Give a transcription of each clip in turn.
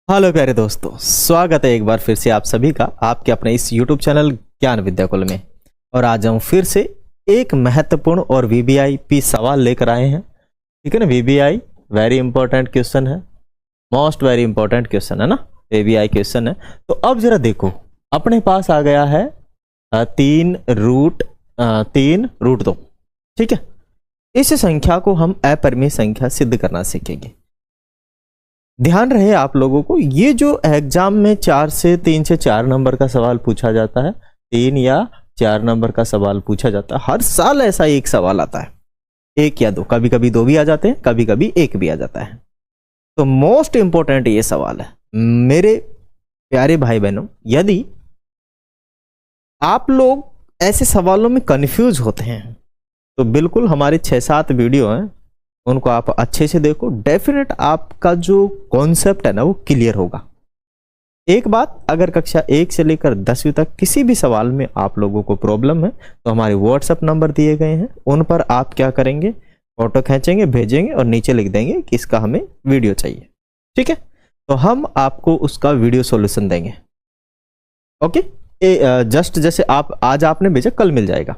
Hello प्यारे दोस्तों, स्वागत है एक बार फिर से आप सभी का आपके अपने इस YouTube चैनल ज्ञान विद्याकुल में। और आज हम फिर से एक महत्वपूर्ण और वीवीआईपी सवाल लेकर आए हैं। ठीक है ना, वीवीआई वेरी इंपॉर्टेंट क्वेश्चन है, मोस्ट वेरी इंपॉर्टेंट क्वेश्चन है ना, वीवीआई क्वेश्चन है। तो अब जरा देखो, अपने पास आ गया है 3√2। ठीक है, इस संख्या को हम अपरिमेय संख्या सिद्ध करना सीखेंगे। ध्यान रहे आप लोगों को, ये जो एग्जाम में 3 से 4 नंबर का सवाल पूछा जाता है, 3 या 4 नंबर का सवाल पूछा जाता है, हर साल ऐसा एक सवाल आता है, 1 या 2, कभी कभी 2 भी आ जाते हैं, कभी कभी 1 भी आ जाता है। तो मोस्ट इंपॉर्टेंट ये सवाल है मेरे प्यारे भाई बहनों। यदि आप लोग ऐसे सवालों में कंफ्यूज होते हैं तो बिल्कुल हमारे 6-7 वीडियो हैं, उनको आप अच्छे से देखो, डेफिनेट आपका जो कॉन्सेप्ट है ना वो क्लियर होगा। एक बात, अगर कक्षा 1 से लेकर 10वीं तक किसी भी सवाल में आप लोगों को प्रॉब्लम है तो हमारे व्हाट्सएप नंबर दिए गए हैं, उन पर आप क्या करेंगे, फोटो खींचेंगे, भेजेंगे और नीचे लिख देंगे कि इसका हमें वीडियो चाहिए। ठीक है, तो हम आपको उसका वीडियो सॉल्यूशन देंगे। ओके, जस्ट जैसे आप आज आपने भेजा कल मिल जाएगा।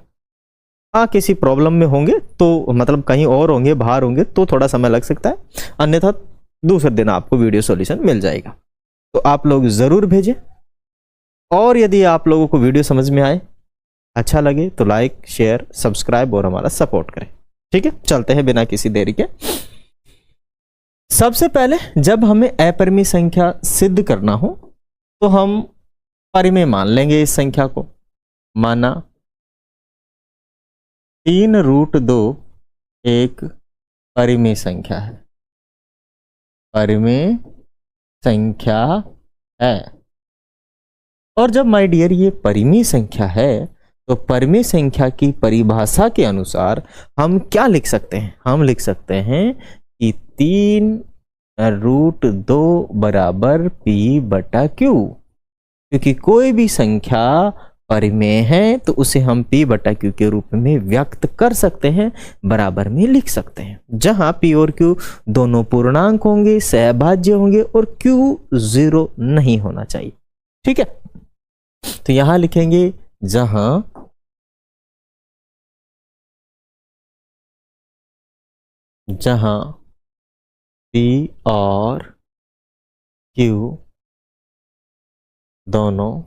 हाँ, किसी प्रॉब्लम में होंगे तो मतलब कहीं और होंगे, बाहर होंगे तो थोड़ा समय लग सकता है, अन्यथा दूसरे दिन आपको वीडियो सॉल्यूशन मिल जाएगा। तो आप लोग ज़रूर भेजें। और यदि आप लोगों को वीडियो समझ में आए, अच्छा लगे तो लाइक, शेयर, सब्सक्राइब और हमारा सपोर्ट करें। ठीक है, चलते हैं बिना किसी देरी के। सबसे पहले जब हमें अपरिमेय संख्या सिद्ध करना हो तो हम परिमेय मान लेंगे इस संख्या को। माना 3√2 एक परिमेय संख्या है, परिमेय संख्या है। और जब माय डियर ये परिमेय संख्या है तो परिमेय संख्या की परिभाषा के अनुसार हम क्या लिख सकते हैं, हम लिख सकते हैं कि 3√2 बराबर P/Q। क्योंकि कोई भी संख्या परिमेय है तो उसे हम P/Q के रूप में व्यक्त कर सकते हैं, बराबर में लिख सकते हैं, जहां P और Q दोनों पूर्णांक होंगे, सहभाज्य होंगे और Q 0 नहीं होना चाहिए। ठीक है, तो यहां लिखेंगे जहां P और Q दोनों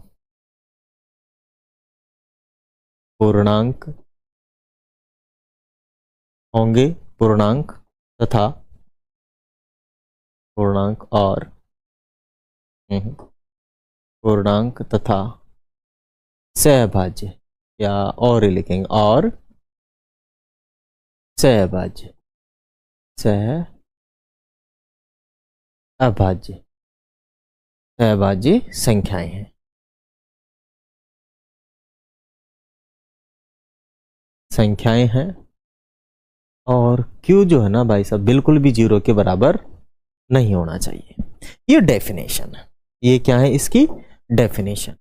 पूर्णांक होंगे, पूर्णांक तथा पूर्णांक और पूर्णांक तथा सहभाज्य, या और लिखेंगे और सहभाज्य, सहभाज्य, सहभाज्य संख्याएं हैं। संख्याएं हैं और Q जो है ना भाई साहब बिल्कुल भी 0 के बराबर नहीं होना चाहिए। ये डेफिनेशन है, ये क्या है इसकी डेफिनेशन।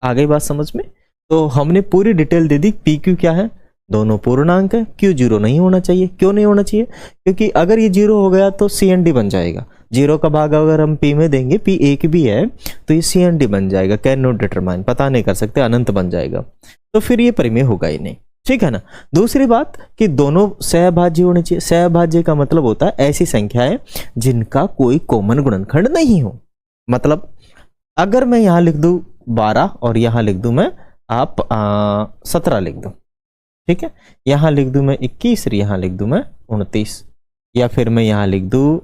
आ गई बात समझ में? तो हमने पूरी डिटेल दे दी। PQ क्या है, दोनों पूर्णांक है, Q 0 नहीं होना चाहिए। क्यों नहीं होना चाहिए? क्योंकि अगर ये 0 हो गया तो CND बन जाएगा। 0 का भाग अगर हम P में देंगे, P 1 भी है तो ये CND बन जाएगा, कैन नॉट डिटरमाइन, पता नहीं कर सकते, अनंत बन जाएगा, तो फिर ये परिमेय होगा ही नहीं। ठीक है ना। दूसरी बात कि दोनों सहभाज्य होने चाहिए। सहभाज्य का मतलब होता है ऐसी संख्याएं जिनका कोई कॉमन गुणनखंड नहीं हो। मतलब अगर मैं यहां लिख दूं 12 और यहां लिख दूं मैं आप 17 लिख दूं, ठीक है, यहां लिख दूं मैं 21 और यहां लिख दूं मैं 29, या फिर मैं यहां लिख दूं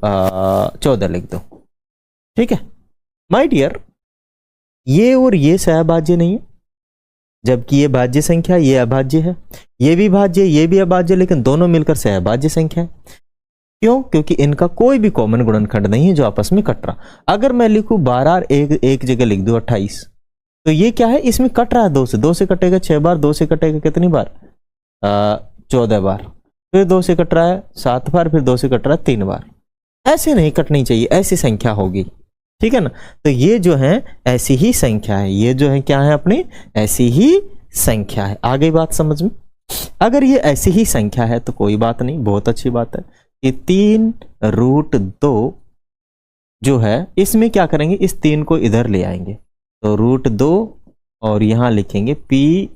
14 लिख दूं। ठीक है माय डियर, ये और ये सहभाज्य नहीं है, जबकि ये भाज्य संख्या, ये अभाज्य है, ये भी भाज्य, ये भी अभाज्य, लेकिन दोनों मिलकर सहभाज्य संख्या है। क्यों? क्योंकि इनका कोई भी कॉमन गुणनखंड नहीं है जो आपस में कट रहा। अगर मैं लिखूं 12 और एक जगह लिख दूं 28, तो ये क्या है, इसमें कट रहा है 2 से कटेगा 6 बार, 2 से कटेगा कितनी बार, 14 बार, फिर 2 से कट रहा है 7 बार, फिर 2 से कट रहा है 3 बार। ऐसे नहीं कटनी चाहिए, ऐसी संख्या होगी। ठीक है ना। तो ये जो है ऐसी ही संख्या है, ये जो है क्या है अपनी ऐसी ही संख्या है। आ गई बात समझ में? अगर ये ऐसी ही संख्या है तो कोई बात नहीं, बहुत अच्छी बात है कि 3√2 जो है इसमें क्या करेंगे, इस 3 को इधर ले आएंगे, तो √2 और यहाँ लिखेंगे p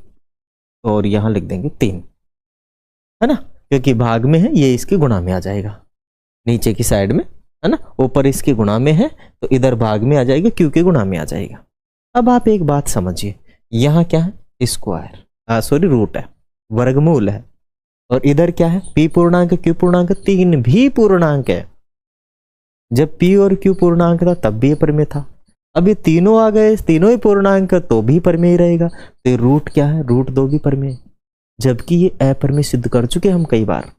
और यहाँ लिख देंगे 3, है ना, क्योंकि भाग में है, ये इसके गुणा में आ जाएगा, नीचे की साइड में, है ना, ऊपर इसके गुणा में है तो इधर भाग में आ जाएगा, q के गुणा में आ जाएगा। अब आप एक बात समझिए, यहाँ क्या है, स्क्वायर, सॉरी रूट है, वर्गमूल है, और इधर क्या है, p पूर्णांक q पूर्णांक, 3 भी पूर्णांक है। जब p और q पूर्णांक था तब भी ये परिमेय था, अब ये तीनों आ गए, तीनों ही पूर्णांक तो भी परिमेय रहेगा, तो ये रूट क्या है, √2 भी परिमेय, जबकि ये अपरिमेय सिद्ध कर चुके हम कई बार,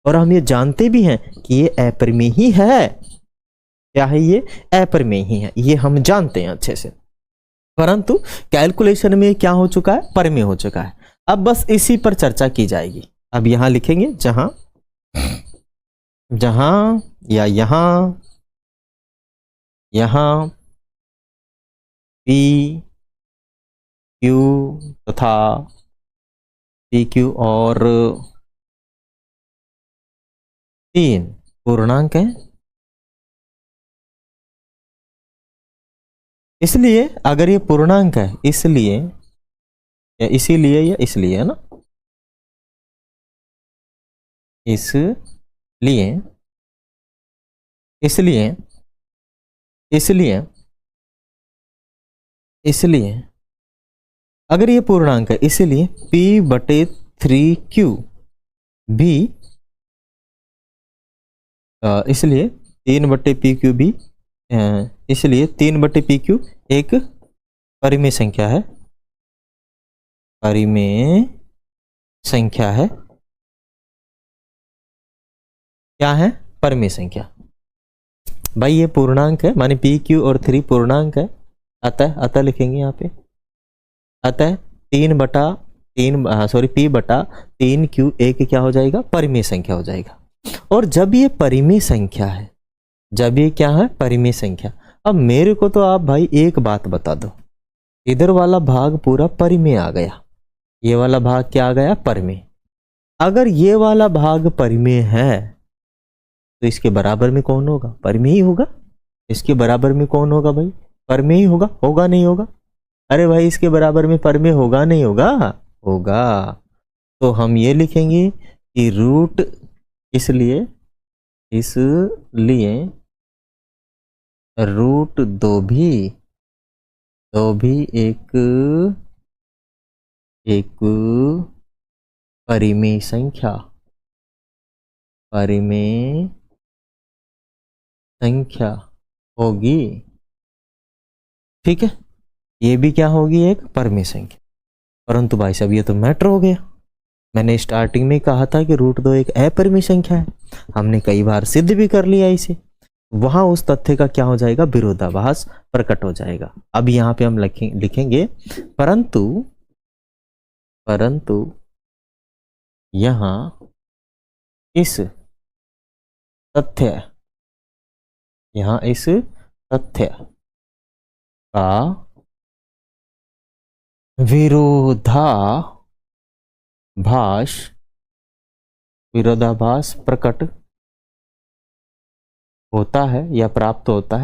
और हम ये जानते भी हैं कि ये अपरिमेय ही है। क्या है, ये अपरिमेय ही है, ये हम जानते हैं अच्छे से, परंतु कैलकुलेशन में क्या हो चुका है, परिमेय हो चुका है। अब बस इसी पर चर्चा की जाएगी। अब यहां लिखेंगे जहां जहां या यहां p q तथा p q और 3 पूर्णांक है, इसलिए अगर ये पूर्णांक है, इसलिए या इसीलिए या इसलिए, है ना, इसलिए इसलिए इसलिए इसलिए अगर ये पूर्णांक है, इसलिए p/3q भी, इसलिए 3/pq भी, इसलिए 3/pq एक परिमेय संख्या है, परिमेय संख्या है। क्या है, परिमेय संख्या। भाई ये पूर्णांक है, माने pq और 3 पूर्णांक है, अतः लिखेंगे यहाँ पे, अतः 3/3q एक क्या हो जाएगा, परिमेय संख्या हो जाएगा। और जब ये परिमेय संख्या है, जब ये क्या है, परिमेय संख्या, अब मेरे को तो आप भाई एक बात बता दो, इधर वाला भाग पूरा परिमेय आ गया, ये वाला भाग क्या आ गया, परिमेय। अगर ये वाला भाग परिमेय है तो इसके बराबर में कौन होगा, परिमेय ही होगा। इसके बराबर में कौन होगा भाई, परिमेय ही होगा, होगा नहीं होगा, अरे भाई इसके बराबर में परिमेय होगा नहीं होगा, होगा। तो हम ये लिखेंगे कि रूट, इसलिए √2 भी एक परिमेय संख्या होगी, ठीक है, ये भी क्या होगी, एक परिमेय संख्या। परंतु भाई साहब ये तो मैटर हो गया, मैंने स्टार्टिंग में कहा था कि √2 एक अपरिमेय संख्या है, हमने कई बार सिद्ध भी कर लिया इसे, वहां उस तथ्य का क्या हो जाएगा, विरोधाभास प्रकट हो जाएगा। अब यहां पे हम लिखेंगे परंतु यहां इस तथ्य का विरोधाभास प्रकट होता है या प्राप्त होता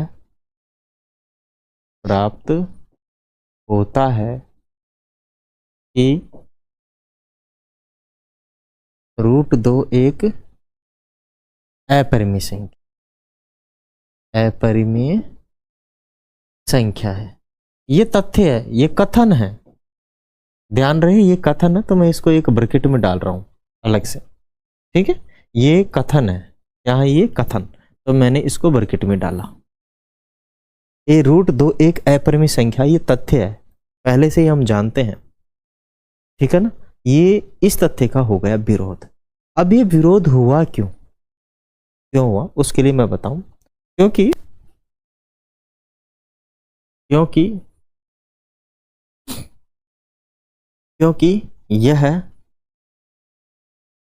है कि √2 एक अपरिमेय संख्या है। ये तथ्य है, ये कथन है, ध्यान रहे ये कथन है, तो मैं इसको एक ब्रैकेट में डाल रहा हूं अलग से, ठीक है, ये कथन है, यहाँ ये कथन, तो मैंने इसको ब्रैकेट में डाला। ये √2 एक अपरिमेय संख्या, ये तथ्य है, पहले से ही हम जानते हैं, ठीक है ना। ये इस तथ्य का हो गया विरोध। अब ये विरोध हुआ क्यों हुआ, उसके लिए मैं बताऊं, क्योंकि यह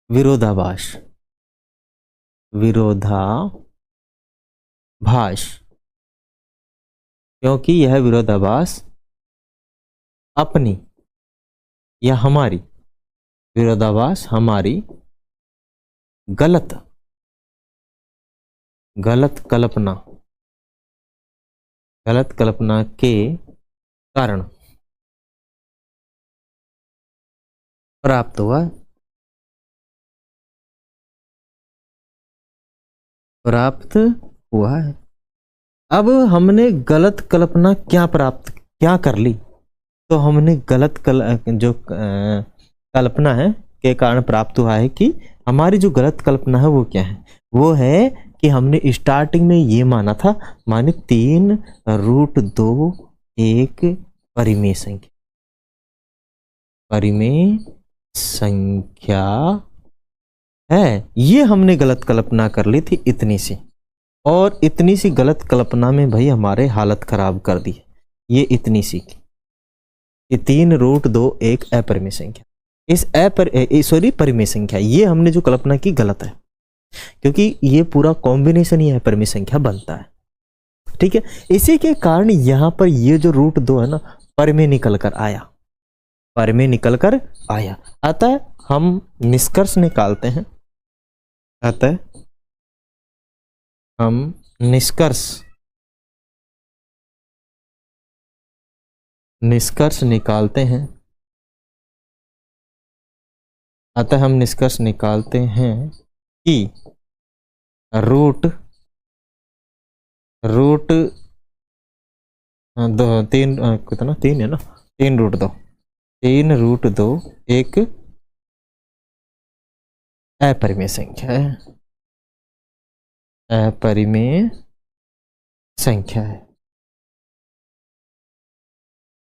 विरोधाभास क्योंकि यह विरोधाभास अपनी या हमारी गलत कल्पना गलत कल्पना के कारण प्राप्त हुआ है। अब हमने गलत कल्पना क्या कर ली, तो हमने जो कल्पना है के कारण प्राप्त हुआ है कि हमारी जो गलत कल्पना है वो क्या है, वो है कि हमने स्टार्टिंग में ये माना था, माने 3√2 एक परिमेय संख्या है। ये हमने गलत कल्पना कर ली थी इतनी सी, और इतनी सी गलत कल्पना में भाई हमारे हालत खराब कर दी। ये इतनी सी कि 3√2 एक अपरिमेय संख्या, परिमेय संख्या, ये हमने जो कल्पना की गलत है, क्योंकि ये पूरा कॉम्बिनेशन ही अपरिमेय संख्या बनता है। ठीक है, इसी के कारण यहां पर ये जो √2 है ना, परिमेय निकल कर आया। अतः हम निष्कर्ष निकालते हैं, निष्कर्ष निकालते हैं। अतः हम निष्कर्ष निकालते हैं कि रूट 3 कितना 3 है ना, 3√2 एक अपरिमेय संख्या है,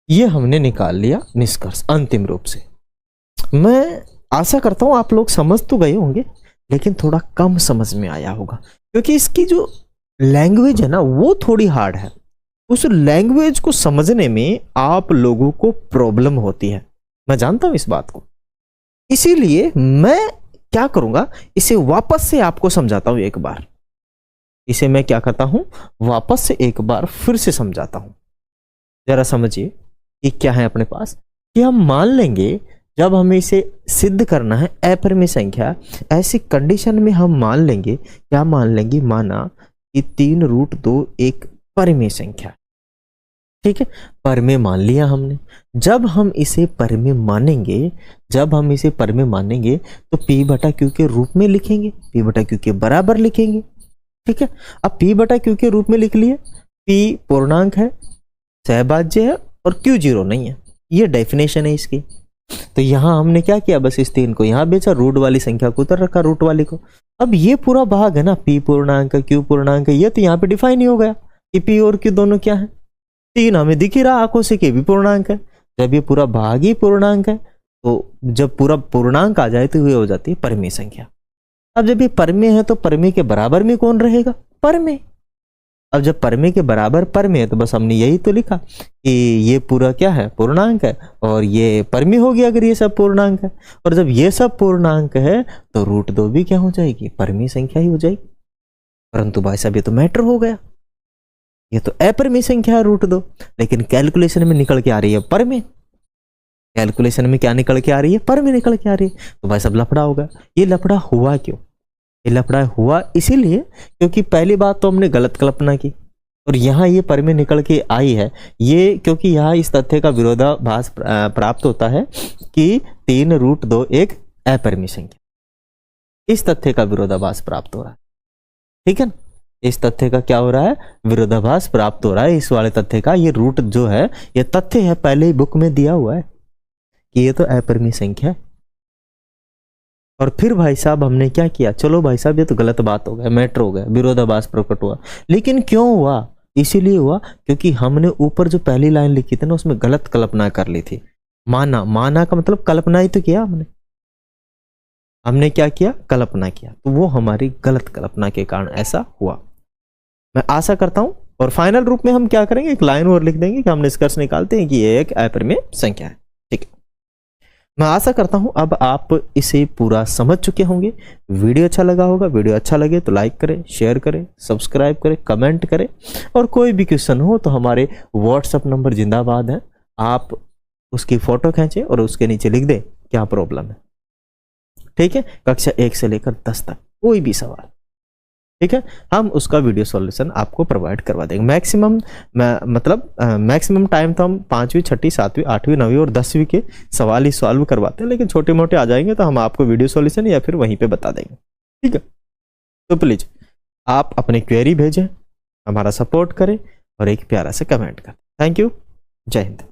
ये हमने निकाल लिया निष्कर्ष अंतिम रूप से। मैं आशा करता हूं आप लोग समझ तो गए होंगे, लेकिन थोड़ा कम समझ में आया होगा, क्योंकि इसकी जो लैंग्वेज है ना वो थोड़ी हार्ड है। उस लैंग्वेज को समझने में आप लोगों को प्रॉब्लम होती है, मैं जानता हूं इस बात को। इसीलिए मैं क्या करूंगा, इसे वापस से आपको समझाता हूं एक बार। इसे मैं क्या करता हूं, वापस से एक बार फिर से समझाता हूं। जरा समझिए कि क्या है अपने पास, कि हम मान लेंगे जब हमें इसे सिद्ध करना है अपरिमेय संख्या, ऐसी कंडीशन में हम मान लेंगे, क्या मान लेंगे, माना कि 3√2 एक परिमेय संख्या। ठीक है, परिमेय मान लिया हमने। जब हम इसे परिमेय मानेंगे तो p/q के रूप में लिखेंगे, p/q के बराबर लिखेंगे। ठीक है, अब p/q के रूप में लिख लिए, p पूर्णांक है, सहभाज्य है और q 0 नहीं है, ये डेफिनेशन है इसकी। तो यहां हमने क्या किया, बस इस 3 को यहां बेचा, रूट वाली संख्या को उधर रखा, रूट वाली को। अब ये पूरा भाग है ना, p पूर्णांक q पूर्णांक, ये तो यहाँ पे डिफाइन ही हो गया कि p और q दोनों क्या है, 3 हमें दिख ही रहा आंखों से कि भी पूर्णांक है। जब ये पूरा भाग ही पूर्णांक है, तो जब पूरा पूर्णांक आ जाए तो ये हो जाती है परिमेय संख्या। अब जब ये परिमेय है तो परिमेय के बराबर में कौन रहेगा, परिमेय। अब जब परिमेय के बराबर परिमेय है, तो बस हमने यही तो लिखा कि ये पूरा क्या है, पूर्णांक है, और ये परिमेय हो गया अगर ये सब पूर्णांक है। और जब ये सब पूर्णांक है तो √2 भी क्या हो जाएगी, परिमेय संख्या ही हो जाएगी। परंतु भाई साहब ये तो मैटर हो गया, ये तो अपरिमेय संख्या है √2, लेकिन कैलकुलेशन में निकल के आ रही है परिमेय। कैलकुलेशन में क्या निकल के आ रही है, परिमेय निकल के आ रही है। तो भाई साहब लफड़ा होगा। ये लफड़ा हुआ क्यों, ये लफड़ा हुआ इसीलिए क्योंकि पहली बात तो हमने गलत कल्पना की, और यहाँ ये परिमेय निकल के आई है, ये क्योंकि यहाँ इस तथ्य का विरोधाभास प्राप्त होता है कि 3√2 एक अपरिमेय संख्या, इस तथ्य का विरोधाभास प्राप्त हो रहा है। ठीक है ना, इस तथ्य का क्या हो रहा है, विरोधाभास प्राप्त हो रहा है इस वाले तथ्य का। ये रूट जो है, ये तथ्य है, पहले ही बुक में दिया हुआ है कि ये तो अपरिमेय संख्या है। और फिर भाई साहब हमने क्या किया, चलो भाई साहब ये तो गलत बात हो गया, मैटर हो गया, विरोधाभास प्रकट हुआ। लेकिन क्यों हुआ, इसीलिए हुआ क्योंकि हमने ऊपर जो पहली लाइन लिखी थी ना, उसमें गलत कल्पना कर ली थी। माना का मतलब कल्पना ही तो किया हमने क्या किया, कल्पना किया, तो वो हमारी गलत कल्पना के कारण ऐसा हुआ। मैं आशा करता हूं, और फाइनल रूप में हम क्या करेंगे, एक लाइन और लिख देंगे कि हम निष्कर्ष निकालते हैं कि ये एक अपरिमेय संख्या है। ठीक है, मैं आशा करता हूं अब आप इसे पूरा समझ चुके होंगे। वीडियो अच्छा लगा होगा, वीडियो अच्छा लगे तो लाइक करें, शेयर करें, सब्सक्राइब करें, कमेंट करें, और कोई भी क्वेश्चन हो तो हमारे व्हाट्सएप नंबर जिंदाबाद है, आप उसकी फोटो खींचे और उसके नीचे लिख दें क्या प्रॉब्लम है। ठीक है, कक्षा 1 से लेकर 10 तक कोई भी सवाल। ठीक है, हम उसका वीडियो सॉल्यूशन आपको प्रोवाइड करवा देंगे। मैक्सिमम मैक्सिमम टाइम तो हम 5वीं 6वीं 7वीं 8वीं 9वीं और 10वीं के सवाल ही सॉल्व करवाते हैं, लेकिन छोटे मोटे आ जाएंगे तो हम आपको वीडियो सॉल्यूशन या फिर वहीं पे बता देंगे। ठीक है, तो प्लीज आप अपनी क्वेरी भेजें, हमारा सपोर्ट करें और एक प्यारा सा कमेंट करें। थैंक यू, जय हिंद।